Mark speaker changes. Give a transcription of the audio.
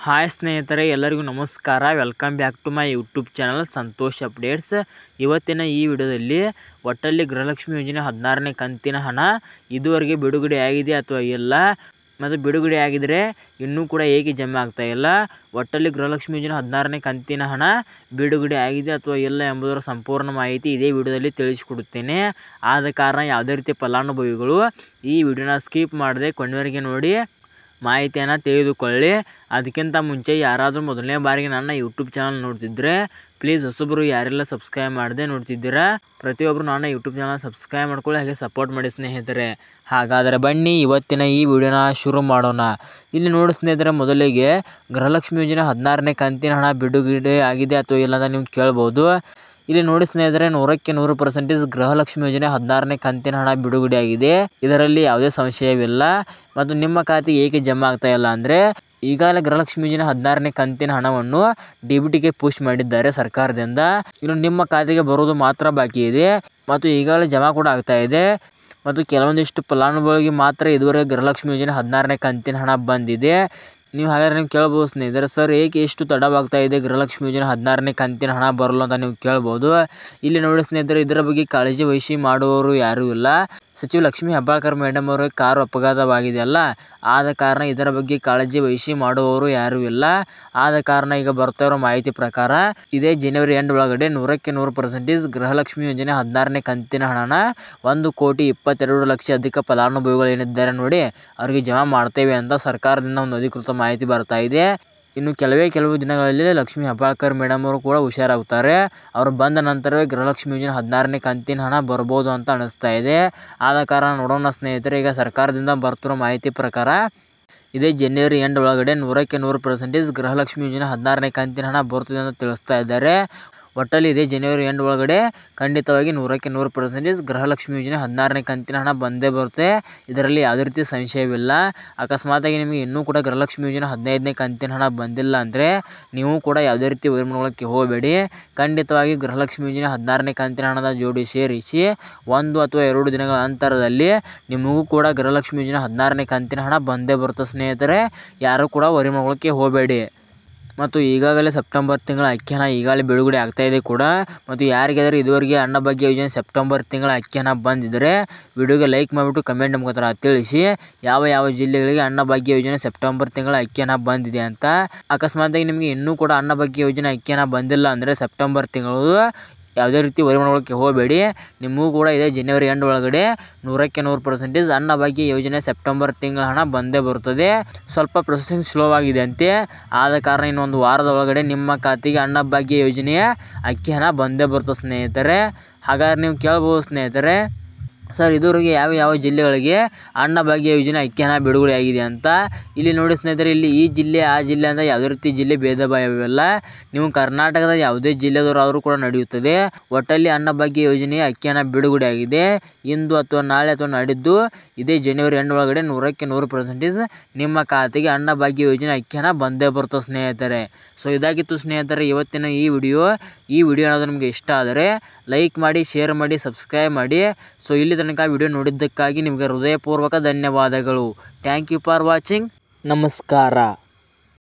Speaker 1: Hi ಸ್ನೇಹಿತರೆ, ಎಲ್ಲರಿಗೂ ನಮಸ್ಕಾರ. Welcome back to my YouTube channel Santosh updates. ಇವತ್ತಿನ ಈ ವಿಡಿಯೋದಲ್ಲಿ ಒಟ್ಟಲ್ಲಿ ಗೃಹಲಕ್ಷ್ಮಿ ಯೋಜನೆ 16ನೇ ಕಂತಿನ ಹಣ ಇದುವರೆಗೆ ಬಿಡುಗಡೆ ಆಗಿದೆ ಅಥವಾ ಇಲ್ಲ, ಮತ್ತು ಬಿಡುಗಡೆ ಆಗಿದರೆ ಇನ್ನೂ ಕೂಡ ಏಕೆ ಜಮಾ ಆಗ್ತಾ ಇಲ್ಲ, ಒಟ್ಟಲ್ಲಿ ಗೃಹಲಕ್ಷ್ಮಿ ಯೋಜನೆ 16ನೇ ಕಂತಿನ ಹಣ ಬಿಡುಗಡೆ ಆಗಿದೆ ಅಥವಾ ಇಲ್ಲ ಎಂಬುದರ ಸಂಪೂರ್ಣ ಮಾಹಿತಿ ಇದೇ ವಿಡಿಯೋದಲ್ಲಿ ತಿಳಿಸಿಕೊಡುತ್ತೇನೆ. ಆದ ಕಾರಣ ಯಾವುದೇ ರೀತಿಯ ಫಲಾನುಭವಿಗಳು ಈ ವಿಡಿಯೋನ ಸ್ಕಿಪ್ ಮಾಡದೆ ಕೊನೆವರೆಗೆ ನೋಡಿ ಮಾಹಿತಿಯನ್ನು ತಿಳಿದುಕೊಳ್ಳಿ. ಅದಕ್ಕಿಂತ ಮುಂಚೆ ಯಾರಾದರೂ ಮೊದಲನೇ ಬಾರಿಗೆ ನನ್ನ ಯೂಟ್ಯೂಬ್ ಚಾನಲ್ ನೋಡ್ತಿದ್ರೆ ಪ್ಲೀಸ್ ಹೊಸಬರು ಯಾರೆಲ್ಲ ಸಬ್ಸ್ಕ್ರೈಬ್ ಮಾಡದೆ ನೋಡ್ತಿದ್ದೀರಾ ಪ್ರತಿಯೊಬ್ಬರು ನನ್ನ ಯೂಟ್ಯೂಬ್ ಚಾನಲ್ ಸಬ್ಸ್ಕ್ರೈಬ್ ಮಾಡ್ಕೊಳ್ಳಿ, ಹಾಗೆ ಸಪೋರ್ಟ್ ಮಾಡಿ ಸ್ನೇಹಿತರೆ. ಹಾಗಾದರೆ ಬನ್ನಿ ಇವತ್ತಿನ ಈ ವಿಡಿಯೋನ ಶುರು ಮಾಡೋಣ. ಇಲ್ಲಿ ನೋಡಿ ಸ್ನೇಹಿತರೆ, ಮೊದಲಿಗೆ ಗೃಹಲಕ್ಷ್ಮಿ ಯೋಜನೆ 16ನೇ ಕಂತಿನ ಹಣ ಬಿಡುಗಡೆ ಆಗಿದೆ ಅಥವಾ ಇಲ್ಲ ಅಂತ ನೀವು ಕೇಳ್ಬೋದು. ಇಲ್ಲಿ ನೋಡಿ ಸ್ನೇಹಿತರೆ, 100ಕ್ಕೆ 100% ಗೃಹಲಕ್ಷ್ಮಿ ಯೋಜನೆ 16ನೇ ಕಂತಿನ ಹಣ ಬಿಡುಗಡೆ ಆಗಿದೆ. ಇದರಲ್ಲಿ ಯಾವುದೇ ಸಂಶಯವಿಲ್ಲ. ಮತ್ತು ನಿಮ್ಮ ಖಾತೆಗೆ ಏಕೆ ಜಮಾ ಆಗ್ತಾ ಇಲ್ಲ ಅಂದರೆ, ಈಗಾಗಲೇ ಗೃಹಲಕ್ಷ್ಮಿ ಯೋಜನೆ 16ನೇ ಕಂತಿನ ಹಣವನ್ನು DBTಗೆ ಪುಷ್ ಮಾಡಿದ್ದಾರೆ ಸರ್ಕಾರದಿಂದ. ಇನ್ನು ನಿಮ್ಮ ಖಾತೆಗೆ ಬರೋದು ಮಾತ್ರ ಬಾಕಿ ಇದೆ ಮತ್ತು ಈಗಾಗಲೇ ಜಮಾ ಕೂಡ ಆಗ್ತಾ ಇದೆ. ಮತ್ತು ಕೆಲವೊಂದಿಷ್ಟು ಫಲಾನುಭವಿಗಳಿಗೆ ಮಾತ್ರ ಇದುವರೆಗೆ ಗೃಹಲಕ್ಷ್ಮಿ ಯೋಜನೆ 16ನೇ ಕಂತಿನ ಹಣ ಬಂದಿದೆ. ಹಾಗಾದರೆ ನೀವು ಕೇಳ್ಬೋದು ಸ್ನೇಹಿತರೆ, ಸರ್ ಏಕೆ ಎಷ್ಟು ತಡವಾಗ್ತಾ ಇದೆ ಗೃಹಲಕ್ಷ್ಮಿ ಯೋಜನೆ 16ನೇ ಕಂತಿನ ಹಣ ಬರಲು ಅಂತ ನೀವು ಕೇಳ್ಬೋದು. ಇಲ್ಲಿ ನೋಡಿ ಸ್ನೇಹಿತರೆ, ಇದರ ಬಗ್ಗೆ ಕಾಳಜಿ ವಹಿಸಿ ಮಾಡುವವರು ಯಾರೂ ಇಲ್ಲ. ಸಚಿವ ಲಕ್ಷ್ಮೀ ಹೆಬ್ಬಾಳ್ಕರ್ ಮೇಡಮ್ ಅವರಿಗೆ ಕಾರು ಅಪಘಾತವಾಗಿದೆಯಲ್ಲ, ಆದ ಕಾರಣ ಇದರ ಬಗ್ಗೆ ಕಾಳಜಿ ವಹಿಸಿ ಮಾಡುವವರು ಯಾರೂ ಇಲ್ಲ. ಆದ ಕಾರಣ ಈಗ ಬರ್ತಾ ಇರೋ ಮಾಹಿತಿ ಪ್ರಕಾರ ಇದೇ ಜನವರಿ ಎಂಡ್ ಒಳಗಡೆ 100ಕ್ಕೆ 100% ಗೃಹಲಕ್ಷ್ಮಿ ಯೋಜನೆ 16ನೇ ಕಂತಿನ ಹಣನ 1,22,00,000 ಅಧಿಕ ಫಲಾನುಭವಿಗಳು ಏನಿದ್ದಾರೆ ನೋಡಿ ಅವರಿಗೆ ಜಮಾ ಮಾಡ್ತೇವೆ ಅಂತ ಸರ್ಕಾರದಿಂದ ಒಂದು ಅಧಿಕೃತ ಮಾಹಿತಿ ಬರ್ತಾ ಇದೆ. ಇನ್ನು ಕೆಲವು ದಿನಗಳಲ್ಲಿ ಲಕ್ಷ್ಮೀ ಹೆಬ್ಬಾಳ್ಕರ್ ಮೇಡಮ್ ಅವರು ಕೂಡ ಹುಷಾರಾಗ್ತಾರೆ. ಅವರು ಬಂದ ನಂತರವೇ ಗೃಹಲಕ್ಷ್ಮಿ ಯೋಜನೆ 16ನೇ ಕಂತಿನ ಹಣ ಬರ್ಬೋದು ಅಂತ ಅನಿಸ್ತಾ ಇದೆ. ಆದ ಕಾರಣ ನೋಡೋಣ ಸ್ನೇಹಿತರೆ, ಈಗ ಸರ್ಕಾರದಿಂದ ಬರ್ತಿರೋ ಮಾಹಿತಿ ಪ್ರಕಾರ ಇದೇ ಜನವರಿ ಎಂಡ್ ಒಳಗಡೆ 100ಕ್ಕೆ 100% ಗೃಹಲಕ್ಷ್ಮಿ ಯೋಜನೆ 16ನೇ ಕಂತಿನ ಹಣ ಬರ್ತದೆ ಅಂತ ತಿಳಿಸ್ತಾ ಇದ್ದಾರೆ. ಒಟ್ಟಲ್ಲಿ ಇದೇ ಜನವರಿ ಎಂಡ್ ಒಳಗಡೆ ಖಂಡಿತವಾಗಿ 100ಕ್ಕೆ 100% ಗೃಹಲಕ್ಷ್ಮಿ ಯೋಜನೆ 16ನೇ ಕಂತಿನ ಹಣ ಬಂದೇ ಬರುತ್ತೆ. ಇದರಲ್ಲಿ ಯಾವುದೇ ರೀತಿ ಸಂಶಯವಿಲ್ಲ. ಅಕಸ್ಮಾತಾಗಿ ನಿಮಗೆ ಇನ್ನೂ ಕೂಡ ಗೃಹಲಕ್ಷ್ಮಿ ಯೋಜನೆ 15ನೇ ಕಂತಿನ ಹಣ ಬಂದಿಲ್ಲ ಅಂದರೆ ನೀವು ಕೂಡ ಯಾವುದೇ ರೀತಿ ವರಿ ಮಾಡ್ಕೊಳ್ಳೋಕ್ಕೆ ಹೋಗಬೇಡಿ. ಖಂಡಿತವಾಗಿ ಗೃಹಲಕ್ಷ್ಮಿ ಯೋಜನೆ 16ನೇ ಕಂತಿನ ಹಣದ ಜೋಡಿ ಸೇರಿಸಿ 1 ಅಥವಾ 2 ದಿನಗಳ ಅಂತರದಲ್ಲಿ ನಿಮಗೂ ಕೂಡ ಗೃಹಲಕ್ಷ್ಮಿ ಯೋಜನೆ 16ನೇ ಕಂತಿನ ಹಣ ಬಂದೇ ಬರುತ್ತೆ ಸ್ನೇಹಿತರೆ. ಯಾರೂ ಕೂಡ ವರಿ ಮಾಡ್ಕೊಳ್ಳೋಕ್ಕೆ ಹೋಗಬೇಡಿ. ಮತ್ತು ಈಗಾಗಲೇ ಸೆಪ್ಟೆಂಬರ್ ತಿಂಗಳ ಅಕ್ಕಿ ಹಣ ಈಗಾಗಲೇ ಬಿಡುಗಡೆ ಆಗ್ತಾಯಿದೆ ಕೂಡ. ಮತ್ತು ಯಾರಿಗಾದರೂ ಇದುವರೆಗೆ ಅನ್ನಭಾಗ್ಯ ಯೋಜನೆ ಸೆಪ್ಟೆಂಬರ್ ತಿಂಗಳ ಅಕ್ಕಿ ಹಣ ಬಂದಿದ್ದರೆ ವಿಡಿಯೋಗೆ ಲೈಕ್ ಮಾಡಿಬಿಟ್ಟು ಕಮೆಂಟ್ ಮುಖಾಂತರ ತಿಳಿಸಿ ಯಾವ ಜಿಲ್ಲೆಗಳಿಗೆ ಅನ್ನಭಾಗ್ಯ ಯೋಜನೆ ಸೆಪ್ಟೆಂಬರ್ ತಿಂಗಳ ಅಕ್ಕಿ ಹಣ ಬಂದಿದೆ ಅಂತ. ಅಕಸ್ಮಾತಾಗಿ ನಿಮಗೆ ಇನ್ನೂ ಕೂಡ ಅನ್ನಭಾಗ್ಯ ಯೋಜನೆ ಅಕ್ಕಿ ಹಣ ಬಂದಿಲ್ಲ ಅಂದರೆ ಸೆಪ್ಟೆಂಬರ್ ತಿಂಗಳು ಯಾವುದೇ ರೀತಿ ವರಿ ಮಾಡ್ಕೊಳ್ಳೋಕ್ಕೆ ಹೋಗಬೇಡಿ. ನಿಮಗೂ ಕೂಡ ಇದೇ ಜನವರಿ ಎಂಡ್ ಒಳಗಡೆ 100ಕ್ಕೆ 100% ಅನ್ನಭಾಗ್ಯ ಯೋಜನೆ ಸೆಪ್ಟೆಂಬರ್ ತಿಂಗಳ ಹಣ ಬಂದೇ ಬರುತ್ತದೆ. ಸ್ವಲ್ಪ ಪ್ರೊಸೆಸಿಂಗ್ ಸ್ಲೋ ಆಗಿದೆ ಅಂತೆ. ಆದ ಕಾರಣ ಇನ್ನೊಂದು ವಾರದ ಒಳಗಡೆ ನಿಮ್ಮ ಖಾತೆಗೆ ಅನ್ನಭಾಗ್ಯ ಯೋಜನೆಯ ಅಕ್ಕಿ ಹಣ ಬಂದೇ ಬರ್ತದೆ ಸ್ನೇಹಿತರೆ. ಹಾಗಾದ್ರೆ ನೀವು ಕೇಳ್ಬೋದು ಸ್ನೇಹಿತರೆ, ಸರ್ ಇದುವರೆಗೆ ಯಾವ ಜಿಲ್ಲೆಗಳಿಗೆ ಅನ್ನಭಾಗ್ಯ ಯೋಜನೆ ಅಕ್ಕಿ ಹಣ ಬಿಡುಗಡೆ ಆಗಿದೆ ಅಂತ. ಇಲ್ಲಿ ನೋಡಿ ಸ್ನೇಹಿತರೆ, ಇಲ್ಲಿ ಈ ಜಿಲ್ಲೆ ಆ ಜಿಲ್ಲೆ ಅಂತ ಯಾವುದೇ ರೀತಿ ಜಿಲ್ಲೆ ಭೇದ ಭಾವವಿಲ್ಲ. ನೀವು ಕರ್ನಾಟಕದ ಯಾವುದೇ ಜಿಲ್ಲೆದವರಾದರೂ ಕೂಡ ನಡೆಯುತ್ತದೆ. ಒಟ್ಟಲ್ಲಿ ಅನ್ನಭಾಗ್ಯ ಯೋಜನೆಯ ಅಕ್ಕಿ ಹಣ ಬಿಡುಗಡೆ ಆಗಿದೆ. ಇಂದು ಅಥವಾ ನಾಳೆ ಅಥವಾ ನಾಡಿದ್ದು ಇದೇ ಜನವರಿ ಎಂಡ್ ಒಳಗಡೆ 100ಕ್ಕೆ 100% ನಿಮ್ಮ ಖಾತೆಗೆ ಅನ್ನಭಾಗ್ಯ ಯೋಜನೆ ಅಕ್ಕಿ ಹಣ ಬಂದೇ ಬರ್ತದೆ ಸ್ನೇಹಿತರೆ. ಸೊ ಇದಾಗಿತ್ತು ಸ್ನೇಹಿತರೆ ಇವತ್ತಿನ ಈ ವಿಡಿಯೋ ಏನಾದರೂ ನಿಮಗೆ ಇಷ್ಟ ಆದರೆ ಲೈಕ್ ಮಾಡಿ, ಶೇರ್ ಮಾಡಿ, ಸಬ್ಸ್ಕ್ರೈಬ್ ಮಾಡಿ. ಸೊ ಇಲ್ಲಿ ತನಕ ವಿಡಿಯೋ ನೋಡಿದ್ದಕ್ಕಾಗಿ ನಿಮಗೆ ಹೃದಯಪೂರ್ವಕ ಧನ್ಯವಾದಗಳು. Thank you for watching. ನಮಸ್ಕಾರ.